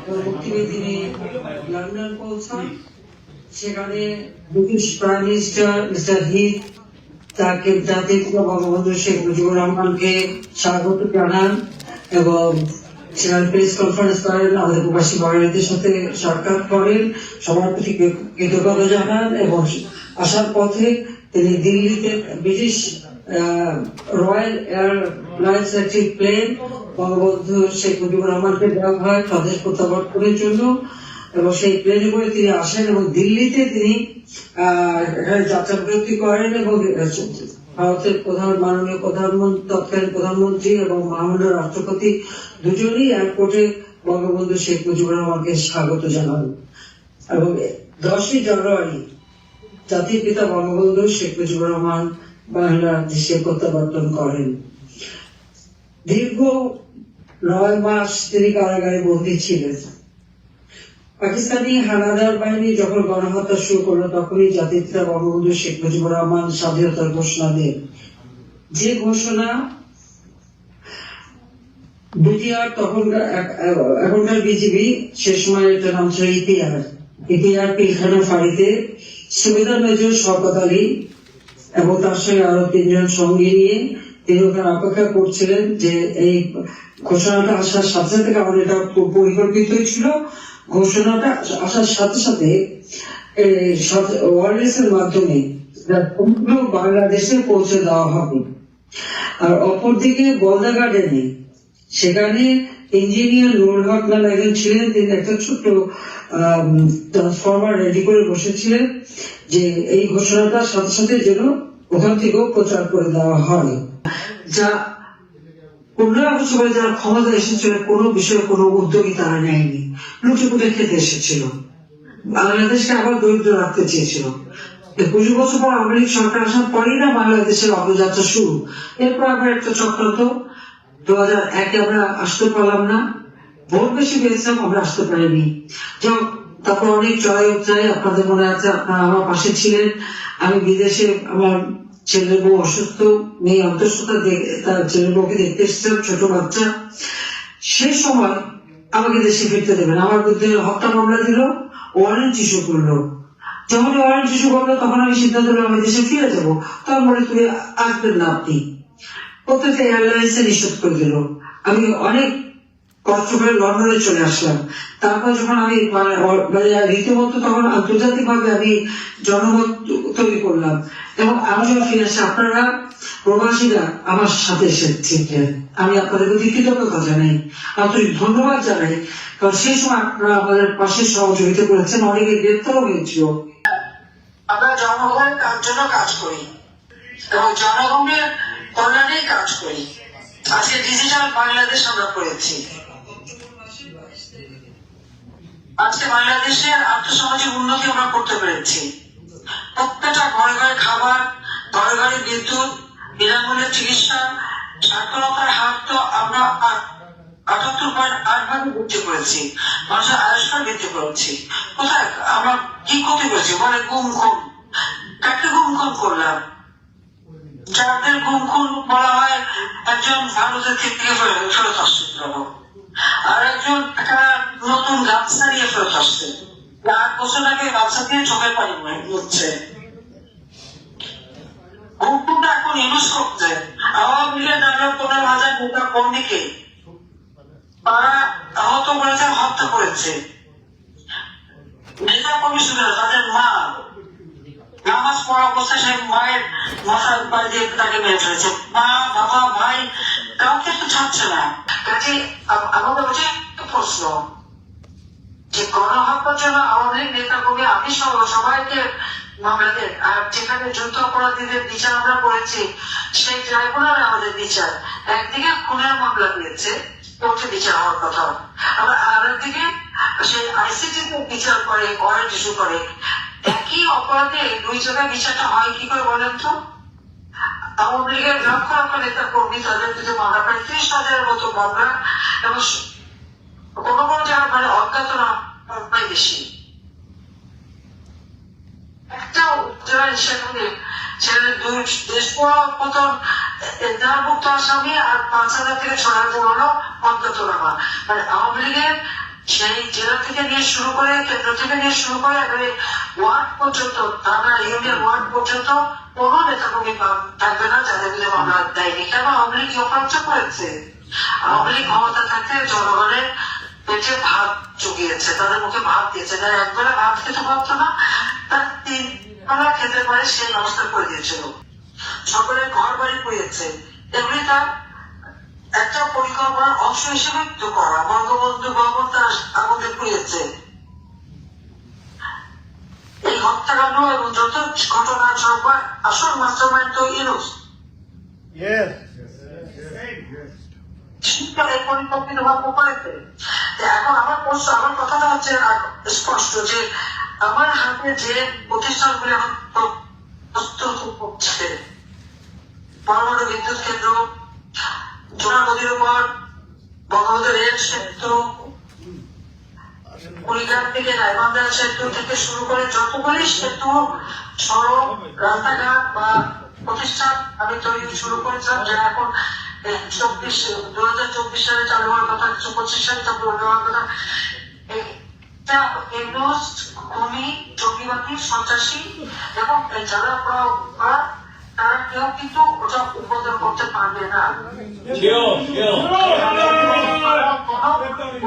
পরবর্তীতে তিনি লন্ডন পৌঁছান। সেখানে British prime minister mister Heath তাকে জাতির পিতা বঙ্গবন্ধু শেখ মুজিবুর রহমানকে স্বাগত জানান এবং সেখানে প্রেস কনফারেন্স করেন, আমাদের প্রবাসী বাঙালিদের সাথে সাক্ষাৎ করেন, সবার প্রতি কৃতজ্ঞতা জানান এবং আসার পথে তিনি দিল্লিতে ব্রিটিশ রয়্যাল এয়ারলাইন্স একটি প্লেন বঙ্গবন্ধু শেখ মুজিবুর রহমানকে দেওয়া হয় স্বদেশ প্রত্যাবর্তনের জন্য এবং সেই প্লেনে করে তিনি আসেন এবং দিল্লিতে তিনি যাত্রা বিরতি করেন এবং ভারতের মাননীয় প্রধানমন্ত্রী, তৎকালীন প্রধানমন্ত্রী এবং মহামান্য রাষ্ট্রপতি দুজনেই এয়ারপোর্টে বঙ্গবন্ধু শেখ মুজিবুর রহমানকে স্বাগত জানান এবং 10ই জানুয়ারি জাতির পিতা বঙ্গবন্ধু শেখ মুজিবুর রহমান বাংলাদেশে প্রত্যাবর্তন করেন। দীর্ঘ 9 মাস তিনি কারাগারে বন্দী ছিলেন। পাকিস্তানি হানাদার বাহিনী যখন গণহত্যা শুরু করলো তখনই জাতির পিতা বঙ্গবন্ধু শেখ মুজিবুর রহমান স্বাধীনতার ঘোষণা দেন, যে ঘোষণা বিটিআর এখনকার বিজিবি, সে সময় এটার নাম ছিল ইপিআর পিলখানা ফাঁড়িতে সুবেদার মেজর শওকত আলী এবং তার সঙ্গে আরো 3 জন সঙ্গী নিয়ে তিনি ওখানে অপেক্ষা করছিলেন যে এই ঘোষণাটা আসার সাথে সাথে, কারণ এটা পরিকল্পিত ছিল, ঘোষণাটা আসার সাথে সাথে ওয়ারলেস এর মাধ্যমে বাংলাদেশে পৌঁছে দেওয়া হবে। আর অপরদিকে বলদা গার্ডেনে সেখানে ইঞ্জিনিয়ার নুরুল হক নামে একজন ছিলেন, তিনি একটা ছোট্ট ট্রান্সফরমার রেডি করে বসেছিলেন যে এই ঘোষণাটার সাথে সাথে যেন ওখান থেকেও প্রচার করে দেওয়া হয়। যা 15 আগস্ট পরে যারা ক্ষমতা এসেছিল কোনো বিষয়ে কোনো উদ্যোগী তারা নেয়নি, লুটেপুটে খেতে এসেছিল, বাংলাদেশকে আবার দরিদ্র রাখতে চেয়েছিল। 20 বছর পর আওয়ামী লীগ সরকার আসার পরেই না বাংলাদেশের অগ্রযাত্রা শুরু। এরপর আবার একটা চক্রান্ত, 2001-এ আমরা আসতে পারলাম না, ভোট বেশি পেয়েছিলাম, আমরা আসতে পারিনি। তারপর অনেক চড়াই উতরাই, আপনাদের মনে আছে, আপনারা আমার পাশে ছিলেন। আমি বিদেশে আমার ছেলের বউ অসুস্থ, মেয়ে অন্তঃসত্ত্বা, তার ছেলের বউকে দেখতে এসেছিলাম, ছোট বাচ্চা। সেই সময় আমাকে দেশে ফিরতে দেবেন, আমার বিরুদ্ধে হত্যা মামলা দিল, ওয়ারেন্ট ইস্যু করলো। যখন ওয়ারেন্ট ইস্যু করলো তখন আমি সিদ্ধান্ত নিলাম আমি দেশে ফিরে যাবো। তখন বলে তুমি আসবেন না, আপনি প্রত্যেকটা এয়ারলাইন্সে নিষেধ করে দিল। আমি অনেক কষ্ট করে লন্ডনে চলে আসলাম। তারপর যখন আমি রীতিমতো তখন আন্তর্জাতিক ভাবে আমি জনমত তৈরি করলাম এবং আমি যখন ফিরে আসি, আপনারা প্রবাসীরা আমার সাথে এসেছিলেন, আমি আপনাদের প্রতি কৃতজ্ঞতা জানাই, আন্তরিক ধন্যবাদ জানাই, কারণ সেই সময় আপনারা আমাদের পাশে সহযোগিতা করেছেন। অনেকে গ্রেপ্তারও হয়েছিল। আমরা জনগণের জন্য কাজ করি এবং জনগণের কল্যাণে কাজ করি। আজকে ডিজিটাল বাংলাদেশ আমরা করেছি, আজকে বাংলাদেশের আর্থসামাজিক উন্নতি আমরা করতে পেরেছি। প্রত্যেকটা ঘরে ঘরে খাবার, ঘরে ঘরে বিদ্যুৎ, বিনামূল্যে চিকিৎসা, সাক্ষরতার হার তো আমরা 78.8 ভাগে বৃদ্ধি করেছি, মানুষের আয়ুষ্কাল বৃদ্ধি করেছি। কোথায় আমরা কি ক্ষতি করেছি বলে? গুম খুন। কাকে গুম খুন করলাম? যাদের গুম খুন বলা হয় একজন ভারতের থেকে ফেরত আসছিল, আর একজন একটা নতুন গামছা নিয়ে ফেরত আসছে, 8 বছর আগে গামছা দিয়ে চোখের পানি হচ্ছে। গুম খুনটা এখন ইউজ করছে আওয়ামী লীগের নামে 15,000 নেতা কর্মীকে তারা আহত করেছে, হত্যা করেছে। নেতা কর্মী শুনে তাদের মা নামাজ পড়া অবস্থায় সেই মায়ের মাথার পায়ে দিয়ে তাকে মেরে ফেলেছে। মা, বাবা, ভাই কাউকে তো ছাড়ছে না। কাজে আমাদের হচ্ছে প্রশ্ন যে গণহত্যার জন্য আওয়ামী লীগ নেতা কর্মী আমি সবাইকে মামলা দেন, আর যেখানে যুদ্ধ অপরাধীদের বিচার আমরা করেছি সেই ট্রাইব্যুনালে আমাদের বিচার, একদিকে খুনের মামলা দিয়েছে, কোর্টে বিচার হওয়ার কথা, আবার আরেকদিকে সেই আইসিটিতে বিচার করে, ওয়ারেন্ট ইস্যু করে। একই অপরাধে 2 জায়গায় বিচারটা হয় কি করে বলেন তো? আওয়ামী লীগের লক্ষ লক্ষ নেতা কর্মী, তাদের বিরুদ্ধে মামলা, প্রায় 30,000-এর মতো মামলা, এবং কোনো কোনো জায়গায় মানে অজ্ঞাত না বেশি। একটা সেখানে দেশ পতন যারা মুক্ত আসামি আর 5,000 থেকে 6,000 হলো অজ্ঞাতনামা। মানে আওয়ামী লীগের সেই জেলা থেকে নিয়ে শুরু করে, কেন্দ্র থেকে নিয়ে শুরু করে একেবারে ওয়ার্ড পর্যন্ত, থানা ইউনিয়ন ওয়ার্ড পর্যন্ত কোনো নেতাকর্মী থাকবে না যাদের বিরুদ্ধে মামলা দেয়নি। কেন? আওয়ামী লীগ অপরাধ করেছে। আওয়ামী লীগ ক্ষমতা থাকতে জনগণের পেটে ভাত জুগিয়েছে, তাদের মুখে ভাত দিয়েছে। যারা একবেলা ভাত খেতে পারতো না, তার 3 বেলা খেতে পারে সেই ব্যবস্থা করে দিয়েছিল। সকলের ঘর বাড়ি পুড়িয়েছে। এগুলি তার একটা পরিকল্পনার অংশ হিসেবে তো করা। বঙ্গবন্ধু ভবন তার আগুনে পুড়িয়েছে। এই হত্যাকাণ্ড এবং যত ঘটনা সবার আসল মাস্টারমাইন্ড তো ইউনূস। পরিকল্পিত ভাবে করেছে। এখন আমার প্রশ্ন, আমার কথাটা হচ্ছে স্পষ্ট যে আমার হাতে যে প্রতিষ্ঠানগুলি এখন প্রস্তুত করছে, পরমাণু বিদ্যুৎ কেন্দ্র, যমুনা নদীর উপর বঙ্গবন্ধু রেল সেতু, কুড়িগ্রাম থেকে গাইবান্ধা সেতু থেকে শুরু করে যতগুলি সেতু, সড়ক, রাস্তাঘাট বা প্রতিষ্ঠান আমি তৈরি শুরু করেছিলাম, যারা এখন 2024 সালে চালু হওয়ার কথা, 25 সালে চালু হওয়ার কথা। ভূমি জঙ্গিবাদী, সন্ত্রাসী এবং যারা তারা কেউ কিন্তু ওটা উদ্বোধন করতে পারবে না।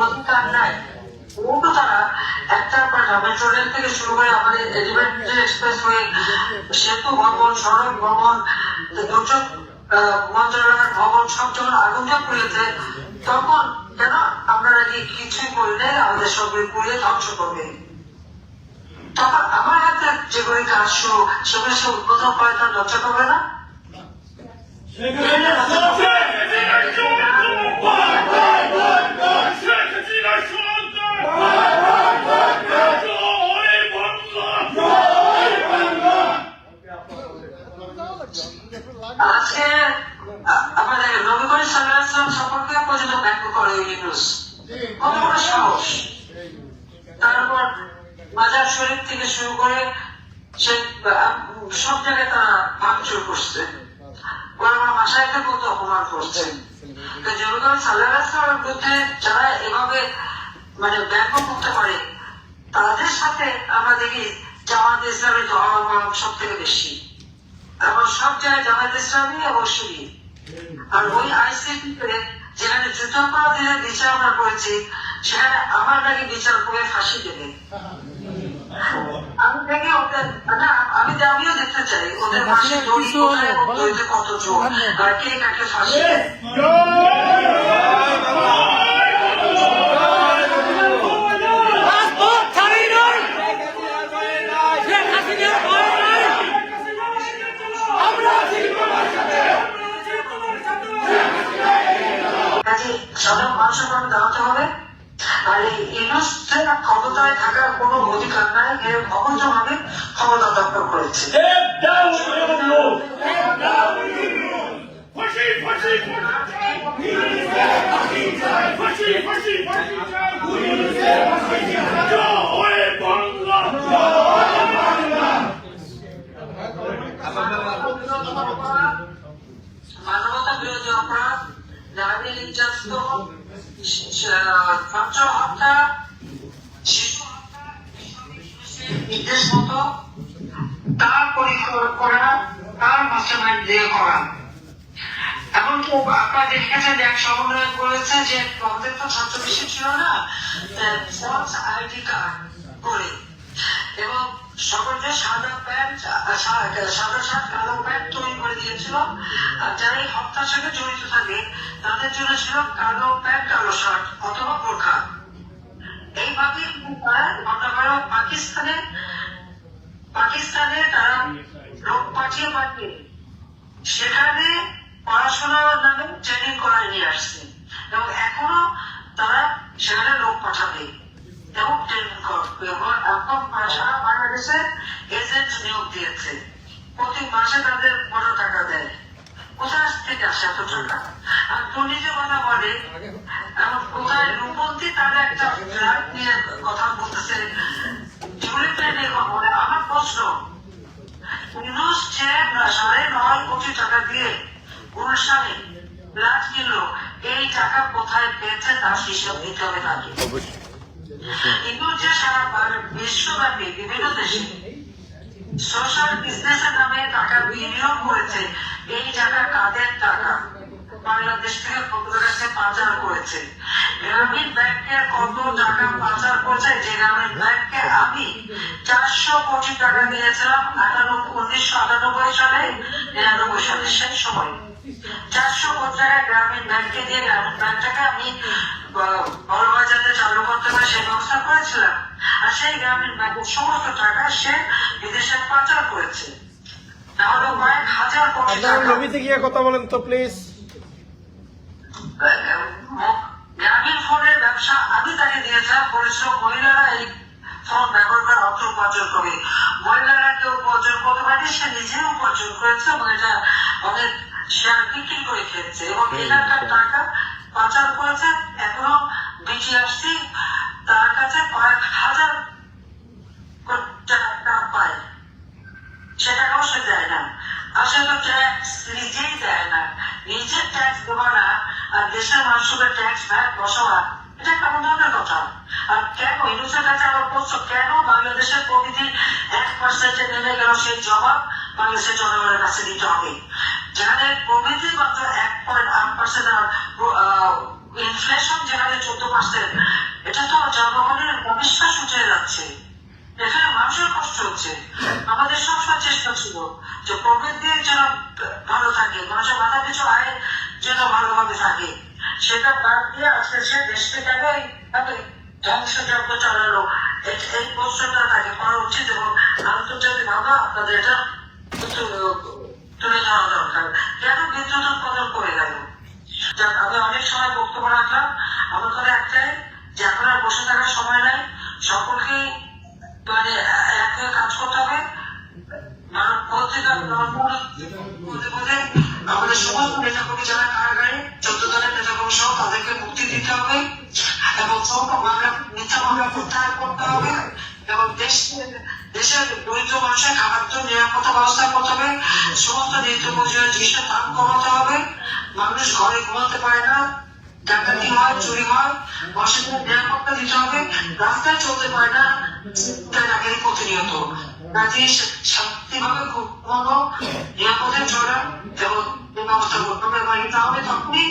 অধিকার নাই। তারা একটা মেট্রো রেল থেকে শুরু করে আমাদের এলিভেটেড এক্সপ্রেসওয়ে, সেতু ভবন, সড়ক ভবন, দুর্যোগ মন্ত্রণালয়ের ভবন সব যখন আগুন দিয়ে পুড়িয়েছে, তখন কেন আপনারা কিছুই করি নাই, আমাদের সবগুলি পুড়িয়ে ধ্বংস করবে। তখন আমার হাতে যেগুলি কাজ শুরু, সেগুলি সে উদ্বোধন করে তার লজ্জা করবে না? আজকে আমাদের নবী করিম সাল্লাল্লাহু আলাইহি ওয়াসাল্লাম সম্পর্কে পর্যন্ত ব্যঙ্গ করে ইউনূস। কত বড় সাহস! তারপর মাজার শরীফ থেকে শুরু করে সে সব জায়গায় তারা ভাঙচুর করছে, ওরা মাসায়কে বলতে অপমান করছে। নবী করিম সাল্লাল্লাহু আলাইহি ওয়াসাল্লামের বিরুদ্ধে যারা এভাবে মানে ব্যঙ্গ করতে পারে, তাদের সাথে আমরা দেখি জামাত ইসলামের ধর্ম সব থেকে বেশি। এবং সব জায়গায় জামাত ইসলামী এবং শিবির। আর ওই আইসিটিতে যেখানে যুদ্ধাপরাধীদের বিচার আমরা করেছি, সেখানে আমার নাকি বিচার করে ফাঁসি দেবে। আমি দেখি ওদের, আমিও দেখতে চাই ওদের ফাঁসি কত জোর আর কে কাকে ফাঁসি দেয়। সাধারণ মানুষের দাঁড়াতে হবে। আর এই ইউনূসের ক্ষমতায় থাকার কোন অধিকার নাই, এর অবৈধভাবে ক্ষমতা দখল করেছে। মানবতা বিরোধী অপরাধ, নারী নির্যাতন, ছাত্র হত্যা, শিশু হত্যা, নির্দেশ মতো তার পরিকল্পনা, তার মাস্টারমাইন্ড দিয়ে করা। এমনকি আপনারা দেখেছেন এক সমন্বয় করেছে যে আমাদের তো ছাত্রবেশি ছিল না, ফলস আইডি কার্ড করে এবং সকলকে সাদা প্যান্ট, সাদা শার্ট, কালো প্যান্ট তৈরি করে দিয়েছিল। আর যারা এই হত্যার সঙ্গে জড়িত থাকে তাদের জন্য ছিল কালো প্যান্ট, কালো শার্ট অথবা বোরখা। এইভাবে পাকিস্তানে তারা লোক পাঠিয়ে সেখানে পড়াশোনার নামে ট্রেনিং করায় নিয়ে আসছে এবং এখনো তারা সেখানে লোক পাঠাবে এবং ট্রেনিং করবে। এখন সারা বাংলাদেশে এজেন্ট নিয়োগ দিয়েছে, প্রতি মাসে তাদের কত টাকা দেয়, কোথায় থেকে আসে এত টাকা? আর পুলিশে কথা বলে এবং কোথায় রূপন্তী তারা একটা ফ্ল্যাট নিয়ে কথা বলতেছে, আমার প্রশ্ন, ইউনূস 9.5 কোটি টাকা দিয়ে গুলশানে ফ্ল্যাট কিনলো, এই টাকা কোথায় পেয়েছে তার হিসাব দিতে হবে তাকে। কিন্তু যে সারা বিশ্বব্যাপী বিভিন্ন দেশে সোশ্যাল বিজনেসের নামে টাকা বিনিয়োগ করেছে, এই টাকা কাদের টাকা? বাংলাদেশ থেকে কত টাকা পাচার করেছে, গ্রামীণ ব্যাংকের কত টাকা পাচার করেছে, যে গ্রামীণ ব্যাংককে আমি 400 কোটি টাকা দিয়েছিলাম 1998 সালে 99 সালে, সেই সময় 400 কোটি টাকা গ্রামীণ ব্যাংকে দিয়ে গ্রামীণ ব্যাংকটাকে আমি বড়বাজারে চালু করতে পারে সেই ব্যবস্থা করেছিলাম। আর সেই গ্রামীণ ব্যাংকের সমস্ত টাকা সে বিদেশে পাচার করেছে, তাহলে কয়েক হাজার কোটি টাকা। লবিতে গিয়ে কথা বলেন তো প্লিজ। গ্রামীণ ফোনের ব্যবসা আমি তাকে দিয়েছিলাম, বলেছিল মহিলারা এই ফোন ব্যবহার করে অর্থ উপার্জন করবে। মহিলারা কেউ উপার্জন করতে পারেনি, সে নিজেও উপার্জন করেছে এবং এটা অনেক শেয়ার বিক্রি করে খেয়েছে এবং এখানকার টাকা পাচার করেছে। এখনো বিটিআরসি তার কাছে কয়েক হাজার টাকা পায়, সেটাকেও সে দেয় না। আসলে তো ট্যাক্স নিজেই দেয় না, নিজের ট্যাক্স দেওয়া না আর দেশের মানুষের ট্যাক্স ভ্যাট বসাওয়া, এটা কেমন ধরনের কথা? আর কেন ইউনুসের কাছে আবার বলছো কেন বাংলাদেশের প্রবৃদ্ধি 1% নেমে গেল, সেই জবাব বাংলাদেশের জনগণের কাছে দিতে হবে। যেখানে প্রবৃদ্ধি মাত্র 1.8%, ইনফ্লেশন যেখানে 14%, এটা তো জনগণের অবিশ্বাস উঠে যাচ্ছে, এখানে মানুষের কষ্ট হচ্ছে। আমাদের সবসময় চেষ্টা ছিল যে প্রবৃদ্ধি যেন ভালো থাকে, মানুষের মাথা পিছু আয় যেন ভালোভাবে থাকে, সেটা বাদ দিয়ে আজকে সে দেশকে কেন ধ্বংসযজ্ঞ চালালো, এই প্রশ্নটা তাকে করা উচিত এবং আন্তর্জাতিক ভাবে আপনাদের এটা তুলে ধরা দরকার। কেন বিদ্যুৎ উৎপাদন করে গেল? আমি অনেক সময় বক্তব্য রাখলাম, আমার কথা একটাই যে এখন আর বসে থাকার সময় নাই, সকলকেই মানে এক হয়ে কাজ করতে হবে। আমাদের সমস্ত নেতাকর্মী যারা কারাগারে 14 দলের নেতাকর্মী সহ তাদেরকে মুক্তি দিতে হবে এবং মিথ্যা মামলা প্রত্যাহার করতে হবে এবং দেশের দরিদ্র মানুষের খাবার নিরাপত্তা ব্যবস্থা করতে হবে, সমস্ত নিত্য প্রয়োজনীয় জিনিসের দাম কমাতে হবে। মানুষ ঘরে ঘুমাতে পারে না, ডাকাতি হয়, চুরি হয়, বাসিন্দার নিরাপত্তা দিতে হবে, রাস্তায় চলতে পারে না, ডাকাতি প্রতিনিয়ত। শান্তিভাবে ঘুমানো, নিরাপদে চলা এবং ব্যবস্থা করতে হবে। তাহলে তখনই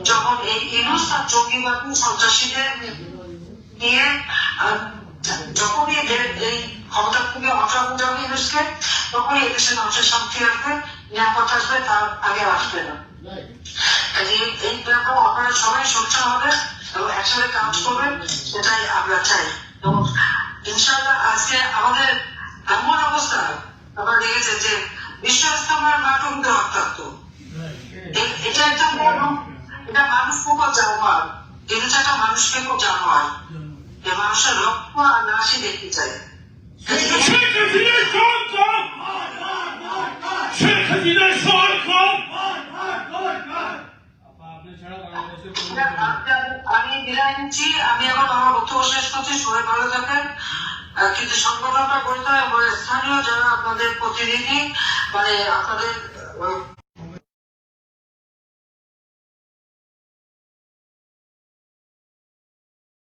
যখন এই ইউনুস আর জঙ্গিবাদী সন্ত্রাসীদের নিয়ে যখনই এই ক্ষমতা থেকে হটানো যাবে ইউনুসকে, তখনই এদেশের মানুষের শান্তি আসবে, নিরাপত্তা আসবে, তার আগে আসবে না। এই ব্যাপারে আপনারা সবাই সোচ্চার হবেন এবং একসাথে কাজ করবেন, সেটাই আমরা চাই। এবং ইনশাআল্লাহ আজকে আমাদের এমন অবস্থা আপনারা দেখেছেন যে বিশ্ব ইস্তেমার নাটক দিয়ে রক্তাক্ত, এটা একটা এটা মানুষ খুব জানোয়ার, কিন্তু একটা মানুষকে খুব জানোয়ার, যে মানুষের রক্ত আর লাশই দেখতে চাই। আমি বিদায় নিচ্ছি, আমি এখন আমার বক্তব্য শেষ করছি। সবাই ভালো থাকেন, কিন্তু সংগঠনটা করতে হবে স্থানীয় যারা আপনাদের প্রতিনিধি, মানে আপনাদের